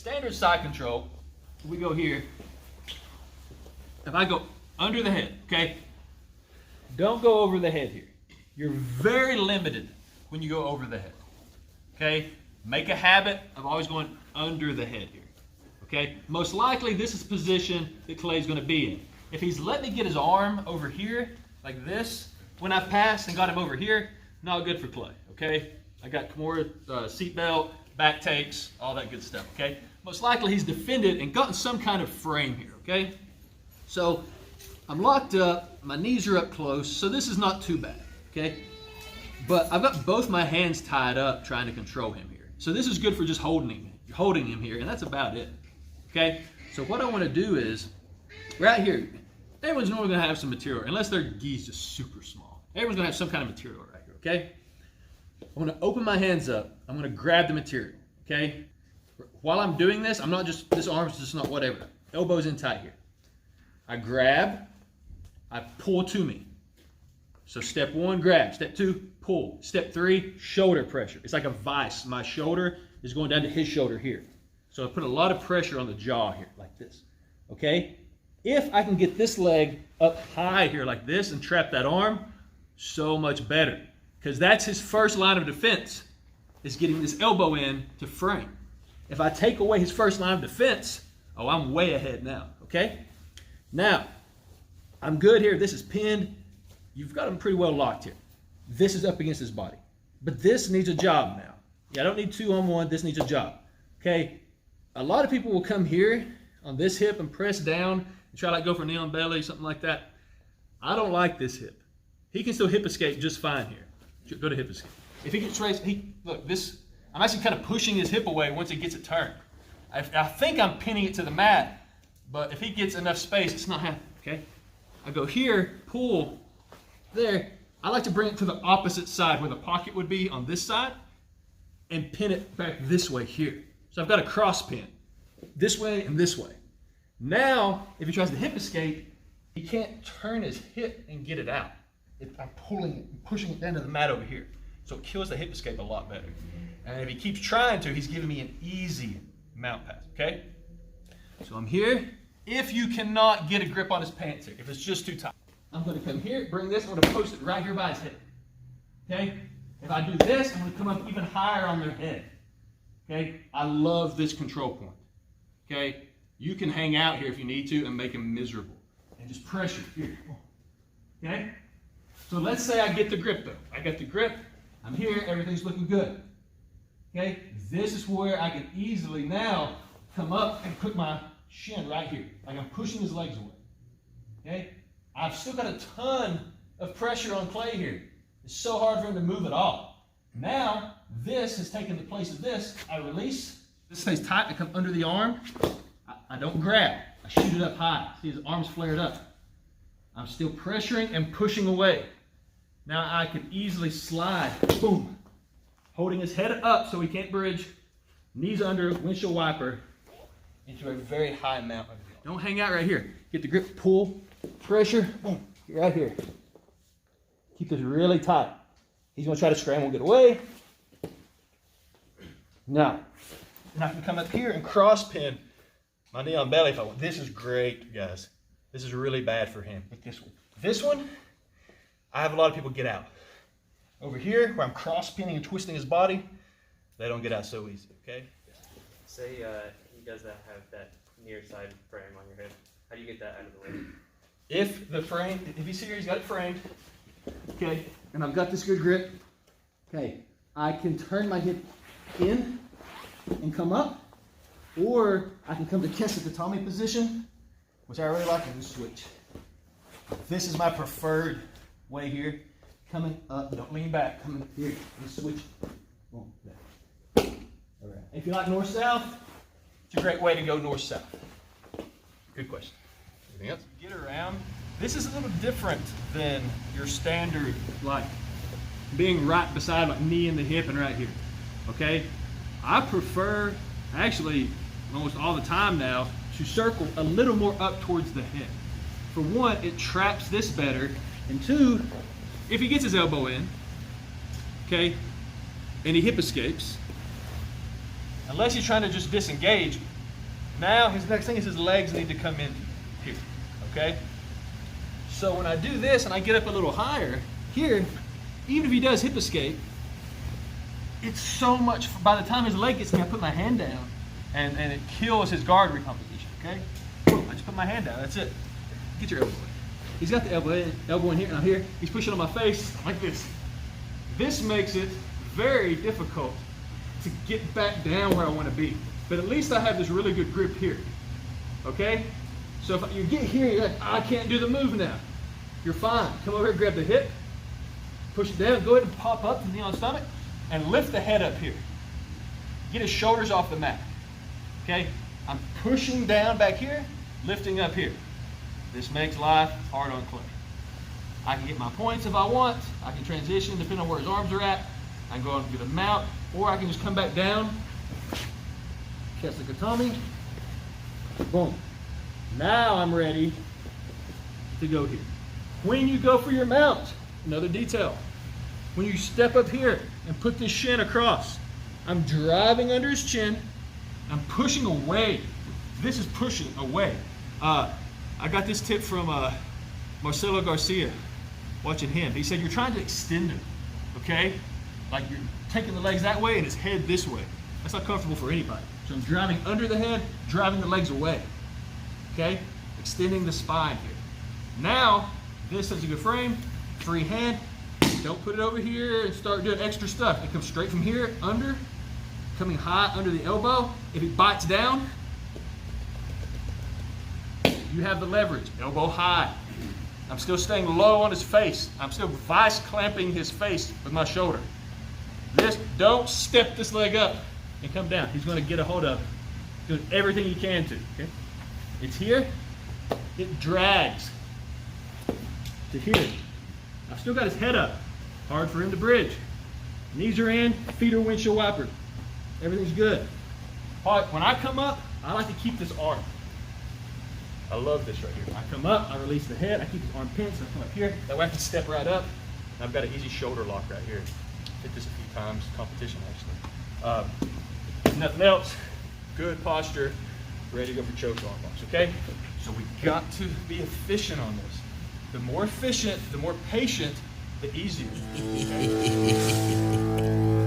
standard side control, we go here. If I go under the head, okay? Don't go over the head here. You're very limited when you go over the head, okay? Make a habit of always going under the head here, okay? Most likely this is the position that Clay's gonna be in. If he's let me get his arm over here, like this, when I passed and got him over here, not good for Clay, okay? I got Kimura seatbelt, back takes, all that good stuff, okay? Most likely he's defended and gotten some kind of frame here, okay? So I'm locked up, my knees are up close, so this is not too bad, okay? But I've got both my hands tied up trying to control him here. So this is good for just holding him here, and that's about it, okay? So what I want to do is, right here, everyone's normally going to have some material, unless their gi's just super small. Everyone's going to have some kind of material right here, okay? I'm going to open my hands up. I'm going to grab the material, okay? While I'm doing this, I'm not just, this arm's just not whatever. Elbows in tight here. I grab, I pull to me. So step 1, grab. Step 2, pull. Step 3, shoulder pressure. It's like a vice. My shoulder is going down to his shoulder here. So I put a lot of pressure on the jaw here, like this, okay? If I can get this leg up high here like this and trap that arm, so much better. Because that's his first line of defense, is getting this elbow in to frame. If I take away his first line of defense, oh, I'm way ahead now, okay? Now, I'm good here. This is pinned. You've got him pretty well locked here. This is up against his body. But this needs a job now. Yeah, I don't need 2-on-1. This needs a job, okay? A lot of people will come here on this hip and press down and try to like go for knee on belly, something like that. I don't like this hip. He can still hip escape just fine here. Go to hip escape. If he gets raised, look, this, I'm actually kind of pushing his hip away once he gets it turned. I think I'm pinning it to the mat, but if he gets enough space, it's not happening, okay? I go here, pull, there. I like to bring it to the opposite side where the pocket would be on this side and pin it back this way here. So I've got a cross pin this way and this way. Now, if he tries to hip escape, he can't turn his hip and get it out. I'm pulling it, pushing it down to the mat over here. So it kills the hip escape a lot better. And if he keeps trying to, he's giving me an easy mount pass, okay? So I'm here. If you cannot get a grip on his pants here, if it's just too tight, I'm going to come here, bring this, I'm going to post it right here by his head, okay? If I do this, I'm going to come up even higher on their head, okay? I love this control point, okay? You can hang out here if you need to and make him miserable. And just pressure here, okay? So let's say I get the grip though. I got the grip, I'm here, everything's looking good. Okay, this is where I can easily now come up and put my shin right here. Like I'm pushing his legs away. Okay, I've still got a ton of pressure on Clay here. It's so hard for him to move at all. Now, this has taken the place of this. I release, this stays tight, I come under the arm. I don't grab, I shoot it up high. See his arms flared up. I'm still pressuring and pushing away. Now I can easily slide, boom, holding his head up so he can't bridge, knees under, windshield wiper, into a very high mount. Don't hang out right here. Get the grip, pull, pressure, boom, get right here. Keep this really tight. He's gonna try to scramble and get away. Now, and I can come up here and cross pin my knee on belly if I want. This is great, guys. This is really bad for him. But this one, I have a lot of people get out. Over here, where I'm cross pinning and twisting his body, they don't get out so easy, okay? Say he doesn't have that near side frame on your hip. How do you get that out of the way? If you see here, he's got it framed, okay, and I've got this good grip, okay, I can turn my hip in and come up, or I can come to Kesakatami position, which I really like, and just switch. This is my preferred way here. Coming up, don't lean back, coming here, and switch. Boom, there. All right. If you like north-south, it's a great way to go north-south. Good question. Anything else? Get around. This is a little different than your standard, like being right beside my knee in the hip and right here, okay? I prefer, actually, almost all the time now, to circle a little more up towards the head. For one, it traps this better, and two, if he gets his elbow in, okay, and he hip escapes, unless he's trying to just disengage, Now his next thing is his legs need to come in here, okay? So when I do this and I get up a little higher, here, even if he does hip escape, it's so much, by the time his leg gets me, I put my hand down and it kills his guard recomposition, okay? Boom, I just put my hand down, that's it. Get your elbow in. He's got the elbow in here, and I'm here. He's pushing on my face like this. This makes it very difficult to get back down where I want to be. But at least I have this really good grip here, okay? So if you get here, you're like, I can't do the move now. You're fine. Come over here, grab the hip, push it down, go ahead and pop up to the knee on the stomach, and lift the head up here. Get his shoulders off the mat, okay? I'm pushing down back here, lifting up here. This makes life hard on Clay. I can get my points if I want. I can transition depending on where his arms are at. I can go and get a mount, or I can just come back down, catch the katami, boom. Now I'm ready to go here. When you go for your mount, another detail. When you step up here and put this shin across, I'm driving under his chin. I'm pushing away. This is pushing away. I got this tip from Marcelo Garcia, watching him. He said, you're trying to extend him, okay? Like you're taking the legs that way and his head this way. That's not comfortable for anybody. So I'm driving under the head, driving the legs away, okay? Extending the spine here. Now, this is a good frame, free hand. Don't put it over here and start doing extra stuff. It comes straight from here, under, coming high under the elbow. If it bites down, you have the leverage, elbow high. I'm still staying low on his face. I'm still vice clamping his face with my shoulder. This, don't step this leg up and come down. He's going to get a hold of it. Doing everything he can to, okay? It's here, it drags to here. I've still got his head up. Hard for him to bridge. Knees are in, feet are windshield wiper. Everything's good. When I come up, I like to keep this arm. I love this right here. I come up, I release the head, I keep his arm pinched, I come up here. That way I can step right up. And I've got an easy shoulder lock right here. Hit this a few times, competition actually. If nothing else, good posture, ready to go for choke arm locks, okay? So we got to be efficient on this. The more efficient, the more patient, the easier. Okay?